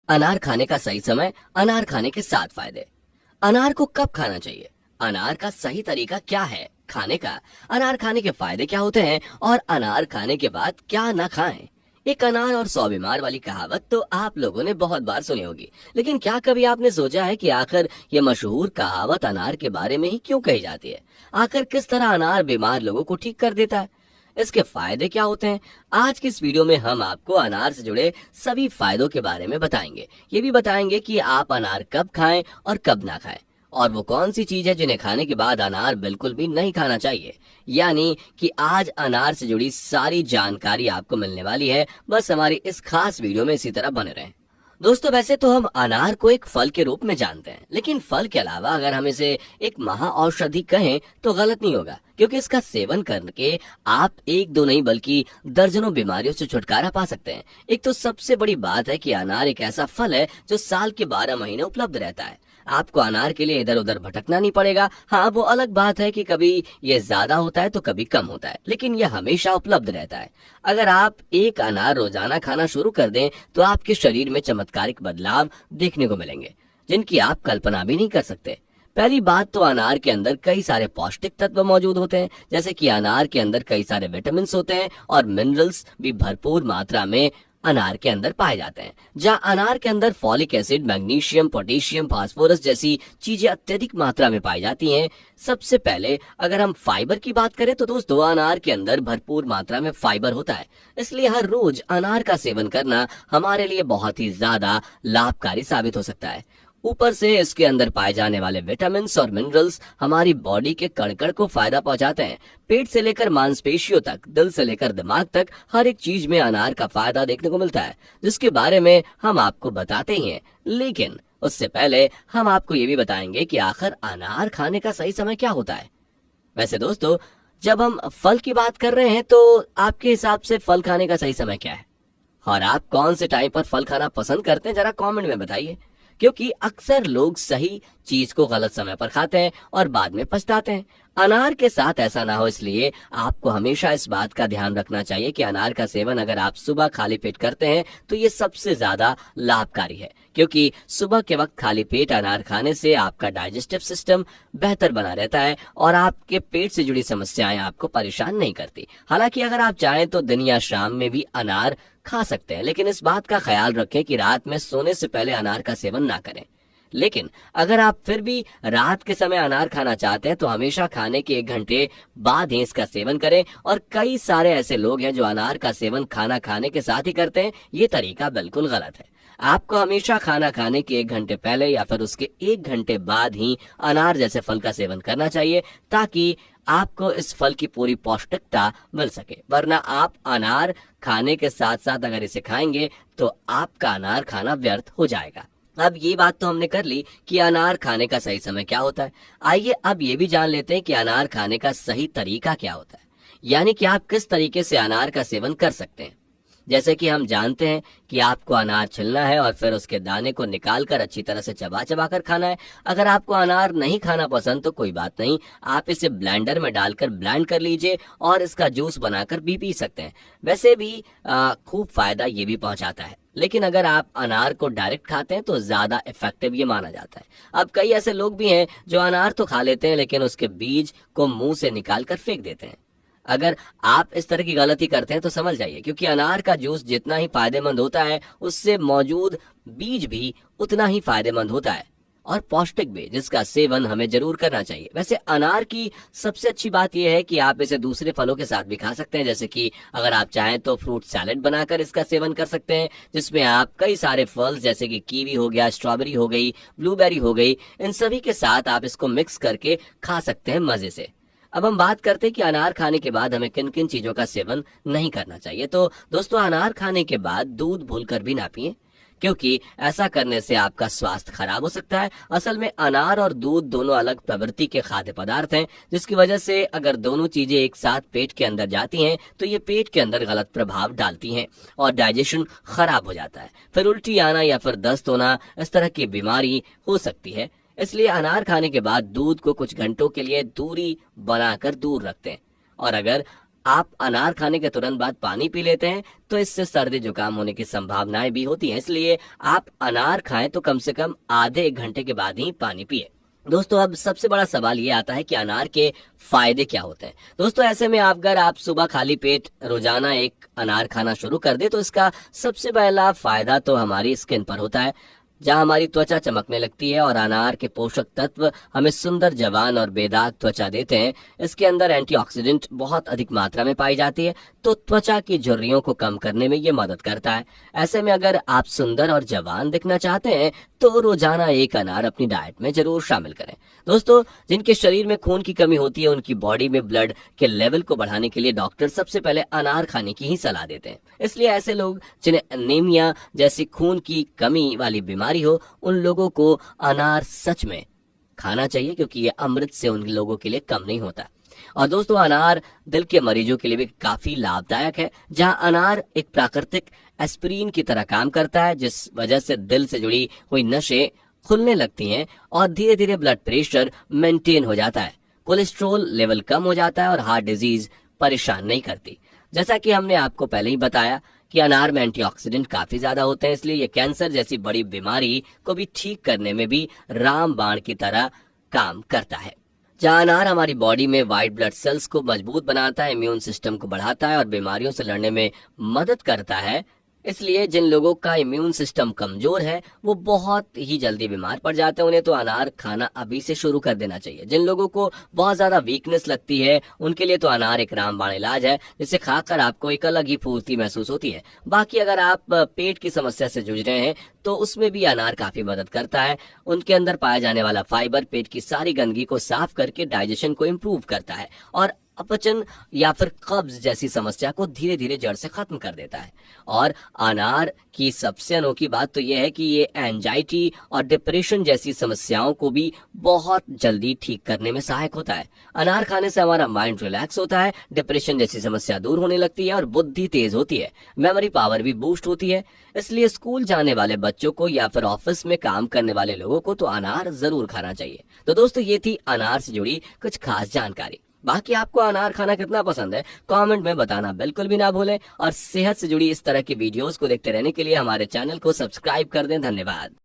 अनार खाने का सही समय, अनार खाने के 7 फायदे। अनार को कब खाना चाहिए? अनार का सही तरीका क्या है खाने का? अनार खाने के फायदे क्या होते हैं और अनार खाने के बाद क्या ना खाएं? एक अनार और 100 बीमार वाली कहावत तो आप लोगों ने बहुत बार सुनी होगी, लेकिन क्या कभी आपने सोचा है कि आखिर ये मशहूर कहावत अनार के बारे में ही क्यों कही जाती है? आखिर किस तरह अनार बीमार लोगों को ठीक कर देता है? इसके फायदे क्या होते हैं? आज की इस वीडियो में हम आपको अनार से जुड़े सभी फायदों के बारे में बताएंगे। ये भी बताएंगे कि आप अनार कब खाएं और कब ना खाएं, और वो कौन सी चीज है जिन्हें खाने के बाद अनार बिल्कुल भी नहीं खाना चाहिए। यानी कि आज अनार से जुड़ी सारी जानकारी आपको मिलने वाली है। बस हमारी इस खास वीडियो में इसी तरह बने रहें। दोस्तों, वैसे तो हम अनार को एक फल के रूप में जानते हैं, लेकिन फल के अलावा अगर हम इसे एक महाऔषधि कहें तो गलत नहीं होगा, क्योंकि इसका सेवन करके आप एक दो नहीं बल्कि दर्जनों बीमारियों से छुटकारा पा सकते हैं। एक तो सबसे बड़ी बात है कि अनार एक ऐसा फल है जो साल के 12 महीने उपलब्ध रहता है। आपको अनार के लिए इधर उधर भटकना नहीं पड़ेगा। हाँ, वो अलग बात है कि कभी ये ज्यादा होता है तो कभी कम होता है, लेकिन यह हमेशा उपलब्ध रहता है। अगर आप एक अनार रोजाना खाना शुरू कर दें तो आपके शरीर में चमत्कारिक बदलाव देखने को मिलेंगे, जिनकी आप कल्पना भी नहीं कर सकते। पहली बात तो अनार के अंदर कई सारे पौष्टिक तत्व मौजूद होते हैं, जैसे कि अनार के अंदर कई सारे विटामिन होते हैं और मिनरल्स भी भरपूर मात्रा में अनार के अंदर पाए जाते हैं। जहां अनार के अंदर folic acid, magnesium, potassium, phosphorus जैसी चीजें अत्यधिक मात्रा में पाई जाती हैं। सबसे पहले अगर हम फाइबर की बात करें तो दोस्तों, अनार के अंदर भरपूर मात्रा में फाइबर होता है, इसलिए हर रोज अनार का सेवन करना हमारे लिए बहुत ही ज्यादा लाभकारी साबित हो सकता है। ऊपर से इसके अंदर पाए जाने वाले विटामिन और मिनरल्स हमारी बॉडी के कण-कण को फायदा पहुंचाते हैं। पेट से लेकर मांसपेशियों तक, दिल से लेकर दिमाग तक, हर एक चीज में अनार का फायदा देखने को मिलता है, जिसके बारे में हम आपको बताते ही हैं। लेकिन उससे पहले हम आपको ये भी बताएंगे कि आखिर अनार खाने का सही समय क्या होता है। वैसे दोस्तों, जब हम फल की बात कर रहे हैं तो आपके हिसाब से फल खाने का सही समय क्या है, और आप कौन से टाइम पर फल खाना पसंद करते हैं, जरा कमेंट में बताइए। क्योंकि अक्सर लोग सही चीज को गलत समय पर खाते हैं और बाद में पछताते हैं। अनार के साथ ऐसा ना हो, इसलिए आपको हमेशा इस बात का ध्यान रखना चाहिए कि अनार का सेवन अगर आप सुबह खाली पेट करते हैं तो ये सबसे ज्यादा लाभकारी है, क्योंकि सुबह के वक्त खाली पेट अनार खाने से आपका डाइजेस्टिव सिस्टम बेहतर बना रहता है और आपके पेट से जुड़ी समस्याएं आपको परेशान नहीं करती। हालांकि अगर आप चाहें तो दिन या शाम में भी अनार खा सकते हैं, लेकिन इस बात का ख्याल रखें कि रात में सोने से पहले अनार का सेवन ना करें। लेकिन अगर आप फिर भी रात के समय अनार खाना चाहते हैं तो हमेशा खाने के 1 घंटे बाद ही इसका सेवन करें। और कई सारे ऐसे लोग हैं जो अनार का सेवन खाना खाने के साथ ही करते हैं। ये तरीका बिल्कुल गलत है। आपको हमेशा खाना खाने के 1 घंटे पहले या फिर उसके 1 घंटे बाद ही अनार जैसे फल का सेवन करना चाहिए, ताकि आपको इस फल की पूरी पौष्टिकता मिल सके। वरना आप अनार खाने के साथ साथ अगर इसे खाएंगे तो आपका अनार खाना व्यर्थ हो जाएगा। अब ये बात तो हमने कर ली कि अनार खाने का सही समय क्या होता है। आइए अब ये भी जान लेते हैं कि अनार खाने का सही तरीका क्या होता है, यानी कि आप किस तरीके से अनार का सेवन कर सकते हैं। जैसे कि हम जानते हैं कि आपको अनार छिलना है और फिर उसके दाने को निकालकर अच्छी तरह से चबा चबा कर खाना है। अगर आपको अनार नहीं खाना पसंद तो कोई बात नहीं, आप इसे ब्लेंडर में डालकर ब्लेंड कर लीजिए और इसका जूस बनाकर भी पी सकते हैं। वैसे भी खूब फायदा ये भी पहुंचाता है, लेकिन अगर आप अनार को डायरेक्ट खाते हैं तो ज्यादा इफेक्टिव ये माना जाता है। अब कई ऐसे लोग भी हैं जो अनार तो खा लेते हैं लेकिन उसके बीज को मुंह से निकाल कर फेंक देते हैं। अगर आप इस तरह की गलती करते हैं तो समझ जाइए, क्योंकि अनार का जूस जितना ही फायदेमंद होता है उससे मौजूद बीज भी उतना ही फायदेमंद होता है और पौष्टिक भी, जिसका सेवन हमें जरूर करना चाहिए। वैसे अनार की सबसे अच्छी बात यह है कि आप इसे दूसरे फलों के साथ भी खा सकते हैं। जैसे कि अगर आप चाहें तो फ्रूट सैलेड बनाकर इसका सेवन कर सकते हैं, जिसमें आप कई सारे फल जैसे कि कीवी हो गया, स्ट्रॉबेरी हो गई, ब्लूबेरी हो गई, इन सभी के साथ आप इसको मिक्स करके खा सकते हैं मजे से। अब हम बात करते हैं कि अनार खाने के बाद हमें किन किन चीजों का सेवन नहीं करना चाहिए। तो दोस्तों, अनार खाने के बाद दूध भूलकर भी ना पिएं, क्योंकि ऐसा करने से आपका स्वास्थ्य खराब हो सकता है। असल में अनार और दूध दोनों अलग प्रवृत्ति के खाद्य पदार्थ हैं, जिसकी वजह से अगर दोनों चीजें एक साथ पेट के अंदर जाती हैं तो ये पेट के अंदर गलत प्रभाव डालती हैं और डाइजेशन खराब हो जाता है। फिर उल्टी आना या फिर दस्त होना, इस तरह की बीमारी हो सकती है। इसलिए अनार खाने के बाद दूध को कुछ घंटों के लिए दूरी बनाकर दूर रखते हैं। और अगर आप अनार खाने के तुरंत बाद पानी पी लेते हैं तो इससे सर्दी जुकाम होने की संभावनाएं भी होती हैं, इसलिए आप अनार खाएं तो कम से कम आधे 1 घंटे के बाद ही पानी पिए। दोस्तों अब सबसे बड़ा सवाल ये आता है कि अनार के फायदे क्या होते हैं। दोस्तों ऐसे में अगर आप सुबह खाली पेट रोजाना एक अनार खाना शुरू कर दे तो इसका सबसे पहला फायदा तो हमारी स्किन पर होता है, जहां हमारी त्वचा चमकने लगती है और अनार के पोषक तत्व हमें सुंदर, जवान और बेदाग त्वचा देते हैं। इसके अंदर एंटीऑक्सीडेंट बहुत अधिक मात्रा में पाई जाती है तो त्वचा की झुर्रियों को कम करने में ये मदद करता है। ऐसे में अगर आप सुंदर और जवान दिखना चाहते हैं तो रोजाना एक अनार अपनी डाइट में जरूर शामिल करें। दोस्तों जिनके शरीर में खून की कमी होती है उनकी बॉडी में ब्लड के लेवल को बढ़ाने के लिए डॉक्टर सबसे पहले अनार खाने की ही सलाह देते हैं। इसलिए ऐसे लोग जिन्हें एनीमिया जैसी खून की कमी वाली बीमारी हो उन लोगों को अनार सच में खाना चाहिए, क्योंकि ये अमृत से उन लोगों के लिए कम नहीं होता। और दोस्तों अनार दिल के मरीजों के लिए भी काफी लाभदायक है, जहां अनार एक प्राकृतिक एस्पिरिन की तरह काम करता है, जिस वजह से दिल से जुड़ी हुई नसें खुलने लगती हैं और धीरे धीरे ब्लड प्रेशर मेंटेन हो जाता है, कोलेस्ट्रॉल लेवल कम हो जाता है और हार्ट डिजीज परेशान नहीं करती। जैसा कि हमने आपको पहले ही बताया कि अनार में एंटीऑक्सीडेंट काफी ज्यादा होते हैं, इसलिए ये कैंसर जैसी बड़ी बीमारी को भी ठीक करने में भी रामबाण की तरह काम करता है। जहां अनार हमारी बॉडी में व्हाइट ब्लड सेल्स को मजबूत बनाता है, इम्यून सिस्टम को बढ़ाता है और बीमारियों से लड़ने में मदद करता है। इसलिए जिन लोगों का इम्यून सिस्टम कमजोर है वो बहुत ही जल्दी बीमार पड़ जाते हैं, उन्हें तो अनार खाना अभी से शुरू कर देना चाहिए। जिन लोगों को बहुत ज्यादा वीकनेस लगती है उनके लिए तो अनार एक रामबाण इलाज है, जिसे खाकर आपको एक अलग ही फूर्ती महसूस होती है। बाकी अगर आप पेट की समस्या से जूझ रहे हैं तो उसमें भी अनार काफी मदद करता है। उनके अंदर पाया जाने वाला फाइबर पेट की सारी गंदगी को साफ करके डाइजेशन को इम्प्रूव करता है और अपचन या फिर कब्ज जैसी समस्या को धीरे धीरे जड़ से खत्म कर देता है। और अनार की सबसे अनोखी बात तो यह है कि ये एंजाइटी और डिप्रेशन जैसी समस्याओं को भी बहुत जल्दी ठीक करने में सहायक होता है। अनार खाने से हमारा माइंड रिलैक्स होता है, डिप्रेशन जैसी समस्या दूर होने लगती है और बुद्धि तेज होती है, मेमोरी पावर भी बूस्ट होती है। इसलिए स्कूल जाने वाले बच्चों को या फिर ऑफिस में काम करने वाले लोगों को तो अनार जरूर खाना चाहिए। तो दोस्तों ये थी अनार से जुड़ी कुछ खास जानकारी। बाकी आपको अनार खाना कितना पसंद है कमेंट में बताना बिल्कुल भी ना भूलें और सेहत से जुड़ी इस तरह की वीडियोस को देखते रहने के लिए हमारे चैनल को सब्सक्राइब कर दें। धन्यवाद।